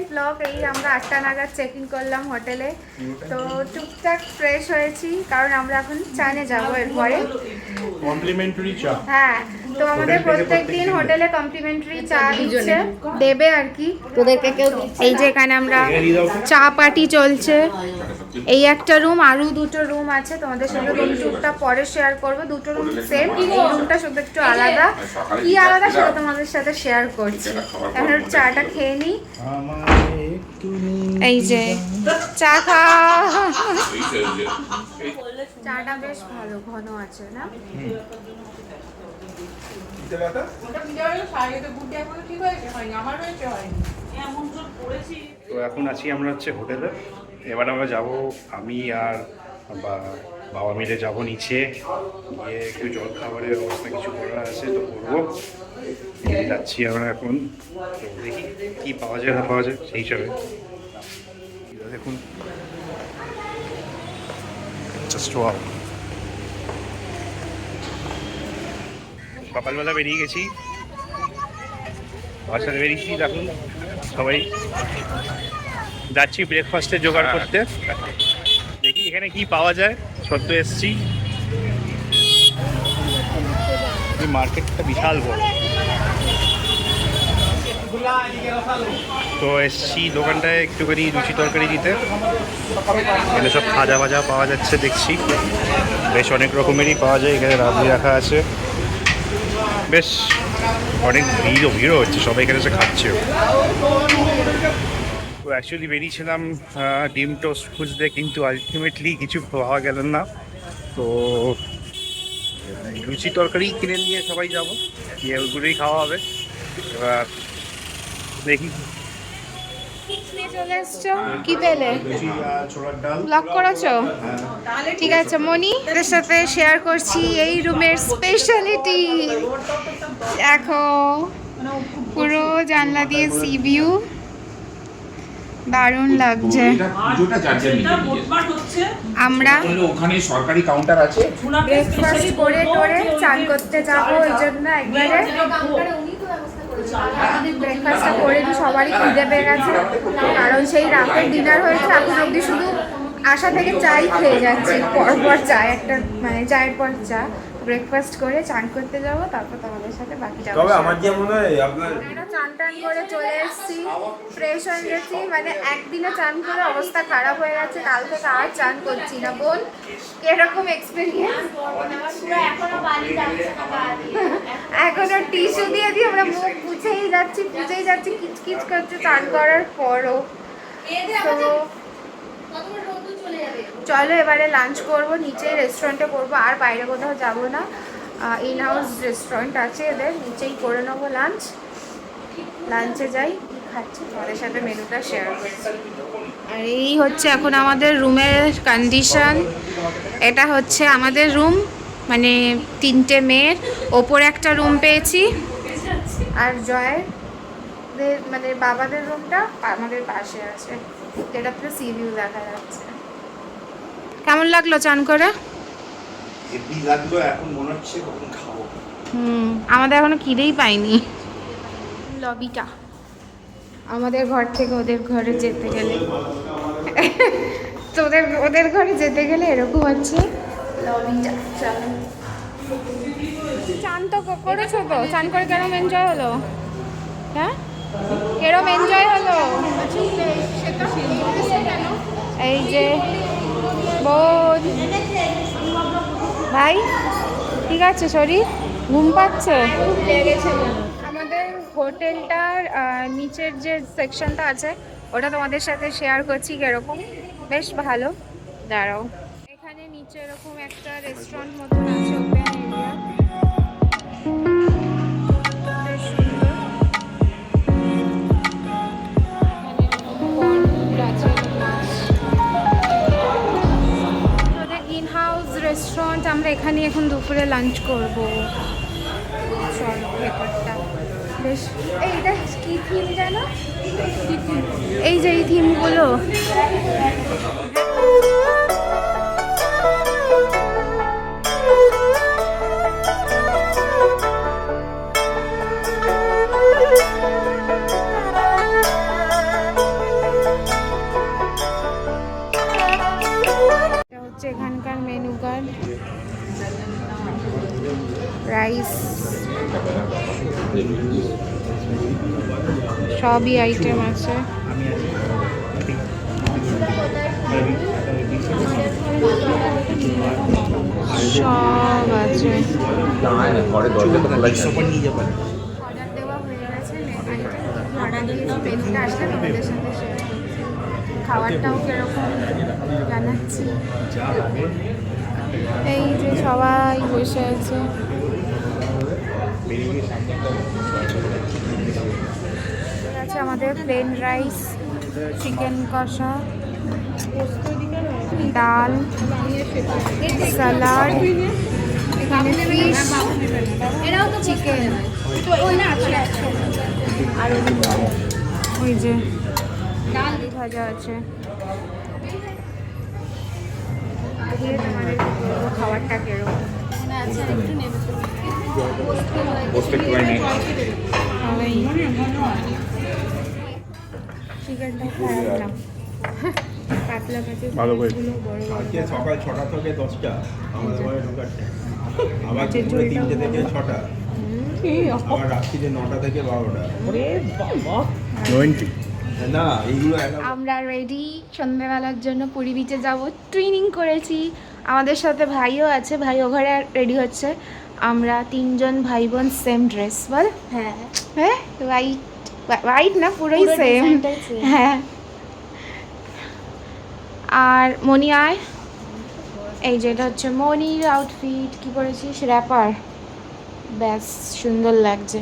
Recent blog. এই আমরা 8টা নাগাদ চেক ইন করলাম হোটেলে, তো টুকটাক ফ্রেশ হয়েছি কারণ আমরা এখন চানে যাবো এরপরে। কমপ্লিমেন্টারি চা। হ্যাঁ, তো আমাদের প্রত্যেকদিন হোটেলে কমপ্লিমেন্টারি চা দিচ্ছে, দেবে আর কি তোদেরকে কেউ। এই যে এখানে আমরা চা পার্টি চলছে। এই একটা রুম, আরও দুটো রুম আছে, তোমাদের সঙ্গে রুম টুরটা পরে শেয়ার করবো। দুটো রুম সেম, এই রুমটা শুধু একটু আলাদা। কি আলাদা সেটা তোমাদের সাথে শেয়ার করছি। এখন চাটা খেয়ে নিই। এই যে চা খা, চাটা বেশ ভালো ঘন আছে না? তো এখন আছি আমরা হচ্ছে হোটেলে। এবার আমরা যাব, আমি আর বাবা মিলে যাব নিচে গিয়ে একটু জল খাবারের ব্যবস্থা কিছু করার আছে, তো করবো। যাচ্ছি আমরা এখন, তো দেখি কী পাওয়া যায় না পাওয়া যায় সেই হিসাবে। দেখুন সকালবেলা বেরিয়ে গেছি, বাসায় বেরিয়েছি। দেখুন সবাই যাচ্ছি ব্রেকফাস্টে জোগাড় করতে, দেখি এখানে কি পাওয়া যায়। সদ্য এসছি, মার্কেটটা বিশাল বড়। তো এসছি দোকানটায় একটুখানি লুচি তরকারি দিতে। এখানে সব খাজা ভাজা পাওয়া যাচ্ছে দেখছি, বেশ অনেক রকমেরই পাওয়া যায়। এখানে রাবড়ি রাখা আছে, বেশ অনেক ভিড়ও হচ্ছে, সবাই এখানে এসে খাচ্ছে। তো অ্যাকচুয়ালি বেরিয়েছিলাম ডিম টোস্ট খুঁজতে, কিন্তু আলটিমেটলি কিছু পাওয়া গেল না। তো লুচি তরকারি কিনে নিয়ে সবাই যাবো, গিয়ে ওইগুলোই খাওয়া হবে। এবার দেখি চলে এসছো, কি পেলে? ছোলার ডাল ব্লগ করেছো? ঠিক আছে মনি, এর সাথে শেয়ার করছি এই রুমের স্পেশালিটি। দেখো পুরো জানলা দিয়ে সি ভিউ, দারুণ লাগছে। আমরা ওখানে সরকারি কাউন্টার আছে। ব্রেকফাস্ট করে টোরে চান করতে যাবো, ওই জন্য একবারে ব্রেকফাস্টটা করে দিই। সবারই খিদে পেয়ে গেছে, কারণ সেই রাতের ডিনার হয়েছে, এখন অবধি শুধু আশা থেকে চাই খেয়ে যাচ্ছি, পরপর চা, একটা মানে চায়ের পর চা। ব্রেকফাস্ট করে চান করতে যাব, তারপর তোমাদের সাথে বাকি যাবো। তবে আমার যে মনে হয় আপনার চান টান করে চলে এসেছি, ফ্রেশ হয়ে গেছি। মানে একদিনে চান করে অবস্থা খারাপ হয়ে গেছে, কাল থেকে আর চান করছি না। বোন এরকম এক্সপিরিয়েন্স? এখনো টিস্যু দিয়ে দিয়ে আমরা মুখ মুছেই যাচ্ছি কিচকিচ করছে চান করার পরও। তো চলো এবারে লাঞ্চ করবো, নিচে রেস্টুরেন্টে করবো, আর বাইরে কোথাও যাবো না। ইন হাউস রেস্টুরেন্ট আছে এদের, নিচেই করে নেবো লাঞ্চ। লাঞ্চে যাই, কি খাচ্ছি তোমাদের সাথে মেনুটা শেয়ার করছি। আর এই হচ্ছে এখন আমাদের রুমের কন্ডিশন। এটা হচ্ছে আমাদের রুম, মানে 3টে মেয়ের। ওপরে একটা রুম পেয়েছি, আর জয়ের মানে বাবাদের রুমটা আমাদের পাশে আছে, যেটাতে সি ভিউ দেখা যাচ্ছে। কেমন লাগলো চান করে? হেভি লাগলো, এখন মনে হচ্ছে কখন খাবো। আমাদের এখনো খিদেই পাইনি। লবিটা আমাদের ঘর থেকে ওদের ঘরে যেতে গেলে, ওদের ঘরে যেতে গেলে এরকম হচ্ছে লবিটা। চলো চান তো করেছো তো, চান করে কেরম এনজয় হলো? হ্যাঁ কেরম এনজয় হলো? এই যে বোন ভাই, ঠিক আছে? শরীর ঘুম পাচ্ছে? আমাদের হোটেলটার নিচের যে সেকশনটা আছে ওটা তোমাদের সাথে শেয়ার করছি কিরকম, বেশ ভালো। দাঁড়াও, এখানে নিচে এরকম একটা রেস্টুরেন্ট মতন আছে, ওপেন এরিয়া, বেশ সুন্দর। ইন হাউস রেস্টুরেন্ট, আমরা এখানে এখন দুপুরে লাঞ্চ করব। চলো ভেতরটা বেশ। এইটা কি থিম জানো? এই যে এই থিমগুলো, দোকান, রাইস, সবই আইটেম আছে। সব আছে। ঘরে দরজাটা খোলা যায়। অর্ডার দেওয়া হয়ে গেছে, অর্ডার দিয়েছি, মেনুটা আসলে তোমাদের সাথে শেয়ার করছি। খাবারটাও কিরকম জানাচ্ছি। এই যে সবাই বসে আছে। আছে আমাদের প্লেন রাইস, চিকেন কষা, ডাল, স্যালাড, এখানে ফিশ, চিকেন, আর ওই যে ডাল ভাজা আছে। দিয়ে তোমাদের বলবো খাবারটা কিরকম। বসতে একটু হয় নেই। চিকেনটা খারাপ না, পাতলা কাছে ভালো করে। আজকে সকাল 6টা থেকে 10টা আমাদের ঘরে ঢোকার time। আবার দুপুরে 3টে থেকে 6টা, আবার রাত্রিরে 9টা থেকে 12টা। না এইগুলো আমরা রেডি সন্ধ্যাবেলার জন্য পুরী বিচে যাব। ট্রেনিং করেছি, আমাদের সাথে ভাইও আছে, ভাই ওখানে রেডি হচ্ছে। আমরা 3জন ভাই বোন সেম ড্রেস, বল? হ্যাঁ হ্যাঁ, হোয়াইট, হোয়াইট না পুরোই সেম। হ্যাঁ, আর মনি আয়। এই যেটা হচ্ছে মনির আউটফিট। কি করেছিস? র্যাপার, ব্যাস সুন্দর লাগছে।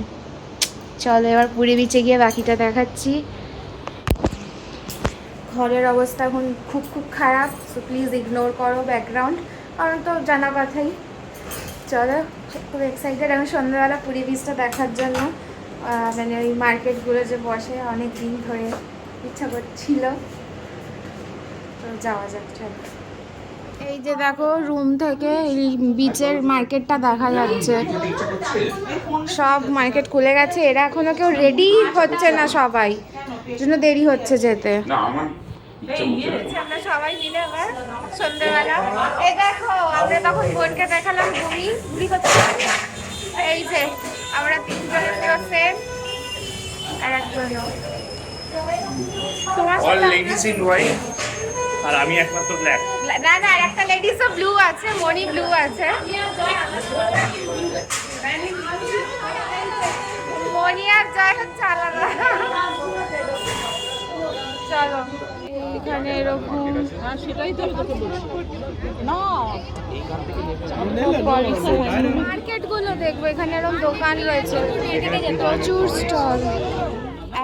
চলো এবার পুরী বিচে গিয়ে বাকিটা দেখাচ্ছি। ঘরের অবস্থা এখন খুব খুব খারাপ, সো প্লিজ ইগনোর করো ব্যাকগ্রাউন্ড, কারণ তো জানা কথাই। চলো, খুব এক্সাইটেড আমি সন্ধ্যাবেলা পুরী বিচটা দেখার জন্য। মানে ওই মার্কেটগুলো যে বসে, অনেক দিন ধরে ইচ্ছা করছিল, তো যাওয়া যাক। চলো, এই যে দেখো রুম থেকে এই বিচের মার্কেটটা দেখা যাচ্ছে। সব মার্কেট খুলে গেছে, এরা এখনো কেউ রেডি হচ্ছে না, সবাই জন্য দেরি হচ্ছে যেতে। না আমার ইচ্ছা করছে না। আমরা সবাই মিলে আবার সন্ধ্যেবেলা, এই দেখো আমরা তখন বোনকে দেখালাম ঘুড়ি ঘুড়ি করতে। এই যে আমরা 3জনের সেম, আর একজন তোমার অল লেডিস ইন হোয়াইট, আর আমি একমাত্র ব্ল্যাক। না না, আর একটা লেডিসও ব্লু আছে, মনি ব্লু আছে। মনি আর জয় হচ্ছে আলাদা। চলো, এখানে এরকম মার্কেট গুলো দেখবো, এখানে এরকম দোকান রয়েছে, প্রচুর স্টল।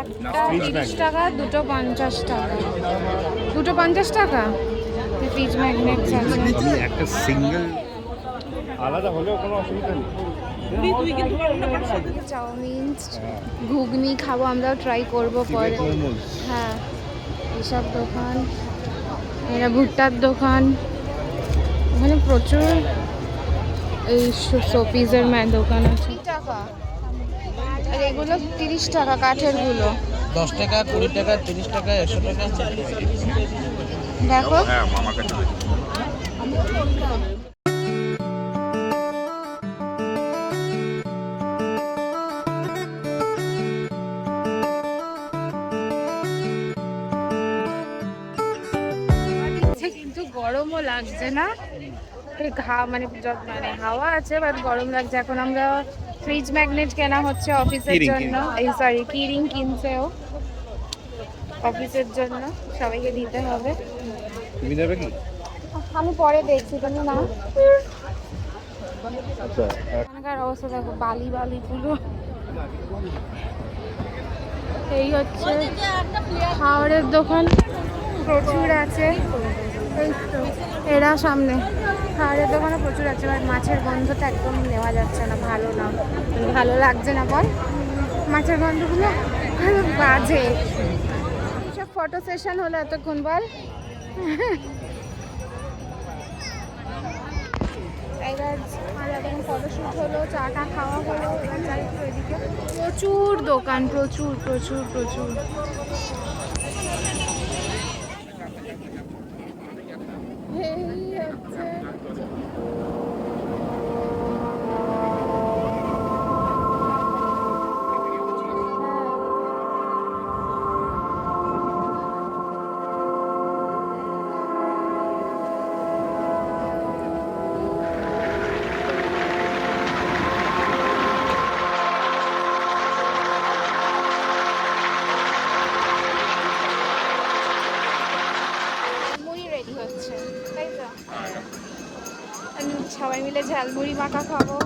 একটা 30 টাকা, দুটো 50 টাকা, দুটো 50 টাকা। ফ্রিজ ম্যাগনেটস আছে। একটা সিঙ্গেল আলাদা হলেও কোনো অসুবিধা নেই। চাউমিন, ঘুগনি খাবো, আমরাও ট্রাই করবো পরে। হ্যাঁ, এইসব দোকান, এরা ভুট্টার দোকান, ওখানে প্রচুর এই শোপিসের দোকান আছে। টাকা, আর এগুলো 30 টাকা কাঠের গুলো। 10 টাকা, 20 টাকা, 30 টাকা, 100 টাকা। দেখো, হ্যাঁ মামার কাছে কিন্তু গরমও লাগছে না, এই মানে মানে হাওয়া আছে, বাট গরম লাগছে। এখন আমরা ফ্রিজ ম্যাগনেট কেনা হচ্ছে অফিসের জন্য, এই সরি কিরিং কিনছেও অফিসের জন্য, সবাইকে দিতে হবে। তুমি যাবে কি? আমি পরে দেখছি, তুমি না। আচ্ছা, এখানকার অবস্থা দেখো, বালি বালি পুরো। এই হচ্ছে খাবারের দোকান, প্রচুর আছে। এই তো এরা সামনে, খাবারের দোকানে প্রচুর আছে, বাট মাছের গন্ধটা একদম নেওয়া যাচ্ছে না, ভালো না, ভালো লাগছে না। বল, মাছের গন্ধগুলো খুব বাজে। সব ফটো সেশন হলো এতক্ষণ, বল। এবার এতক্ষণ ফটোশ্যুট হলো, চাটা খাওয়া হলো, এবার যাই একটু এদিকে। প্রচুর দোকান, প্রচুর প্রচুর প্রচুর। এই হচ্ছে সবাই মিলে ঝালমুড়ি মাখা খাবো।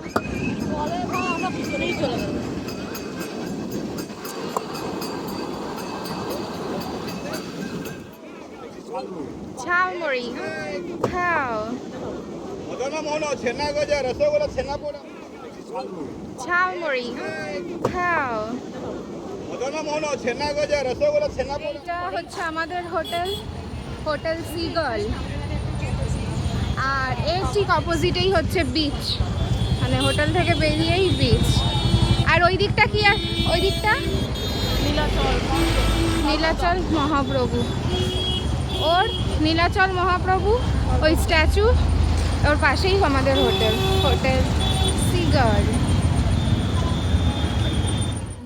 ঝালমুড়ি খাও, ঝালমুড়ি খাও। এটা হচ্ছে আমাদের হোটেল সিগল, আর এর ঠিক অপোজিটেই হচ্ছে বিচ, মানে হোটেল থেকে বেরিয়েই বিচ। আর ওই দিকটা কি, আর ওই দিকটা নীলাচল মহাপ্রভু, ওর নীলাচল মহাপ্রভু ওই স্ট্যাচু, ওর পাশেই আমাদের হোটেল সিগল।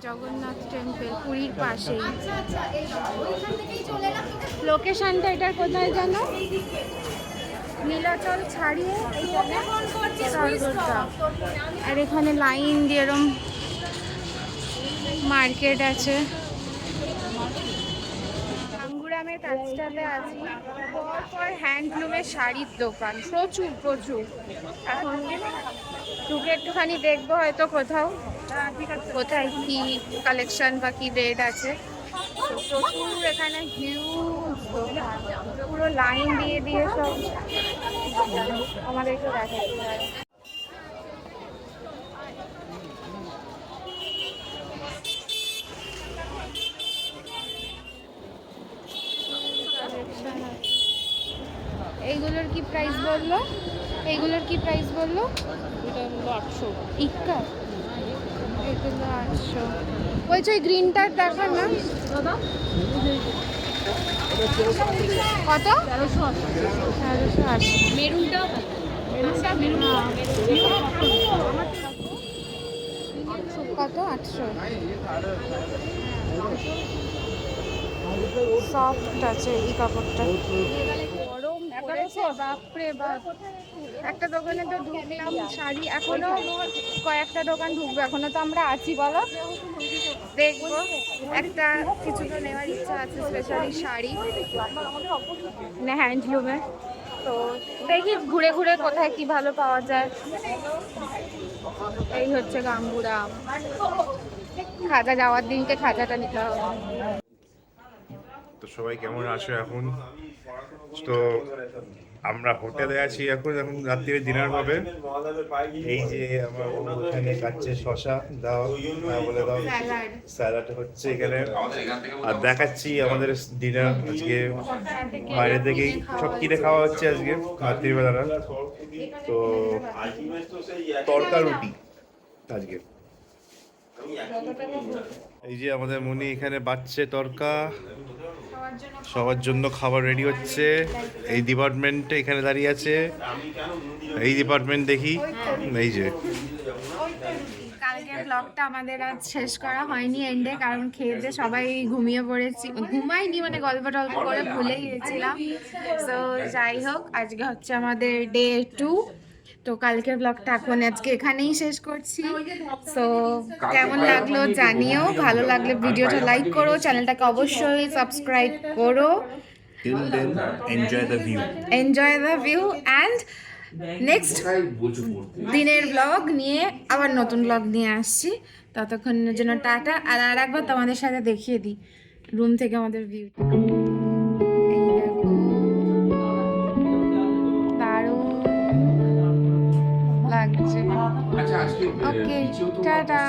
জগন্নাথ টেম্পল পুরীর পাশেই। লোকেশনটা এটার কোথায় জানো? নীলাচল ছাড়িয়ে স্বর্গদ্বার। আর এখানে লাইন দিয়ে এরম মার্কেট আছে। গাঙ্গুরামের কাছটাতে আছি, পর হ্যান্ডলুমের শাড়ির দোকান প্রচুর। এখন ঢুকে একটুখানি দেখবো হয়তো কোথায় কি কালেকশন বা কি রেট আছে। প্রচুর এখানে হিউজ পুরো লাইন দিয়ে সব আমাদেরকে দেখাতে হয়। এইগুলোর কি প্রাইস বললো? এটা হলো 800 ইক্কা। এগুলো 800। বলছি ওই গ্রিনটার দেখান না কত? 1380। মেরুনটা কত? 800। সফট আছে এই কাপড়টা। গরম পড়েছে বাপরে বাপ। একটা দোকানে তো ঢুকলাম শাড়ি, এখনো কয়েকটা দোকান ঢুকবে, এখনো তো আমরা আছি বলো। দেখবো একটা কিছু তো নেওয়ার ইচ্ছা আছে, স্পেশালি শাড়ি না হ্যান্ডলুমে। তো দেখি ঘুরে কোথায় কি ভালো পাওয়া যায়। এই হচ্ছে গাঙ্গুরাম। খাজা যাওয়ার দিনকে খাজাটা নিতে হবে। তো সবাই কেমন আছো এখন? তো আমরা হোটেলে আছি এখন রাত্রিরে ডিনার হবে। এই যে আমার ওখানে কাচ্ছে শশা দাও বলে দাও, স্যালাড হচ্ছে এখানে। আর দেখাচ্ছি আমাদের ডিনার আজকে বাইরে থেকেই সব কিনে খাওয়া হচ্ছে আজকে রাত্রিবেলাটা। তো তড়কা রুটি আজকে। এই যে আমাদের মনি এখানে বাচ্চে তড়কা, সবার জন্য খাবার রেডি হচ্ছে। এই ডিপার্টমেন্টে এখানে দাঁড়িয়ে আছে, এই ডিপার্টমেন্ট দেখি। এই যে কালকের ব্লগটা আমাদের আজ শেষ করা হয়নি এন্ডে, কারণ খেয়ে দিয়ে সবাই ঘুমিয়ে পড়েছি। ঘুমাইনি মানে গল্প টল্প করে ভুলে গিয়েছিলাম। তো যাই হোক, আজকে হচ্ছে আমাদের ডে 2। তো কালকের ব্লগটা আজকে এখানেই শেষ করছি। সো কেমন লাগলো জানিও, ভালো লাগলে ভিডিওটা লাইক করো, চ্যানেলটাকে অবশ্যই সাবস্ক্রাইব করো। Till then, enjoy the view and next দিনের ব্লগ নিয়ে আবার নতুন ব্লগ নিয়ে আসছি। ততক্ষণের জন্য টাটা। আর একবার তোমাদের সাথে দেখিয়ে দিই রুম থেকে আমাদের ভিউটা। এই দেখো, দারুণ লাগছে। ওকে, টাটা।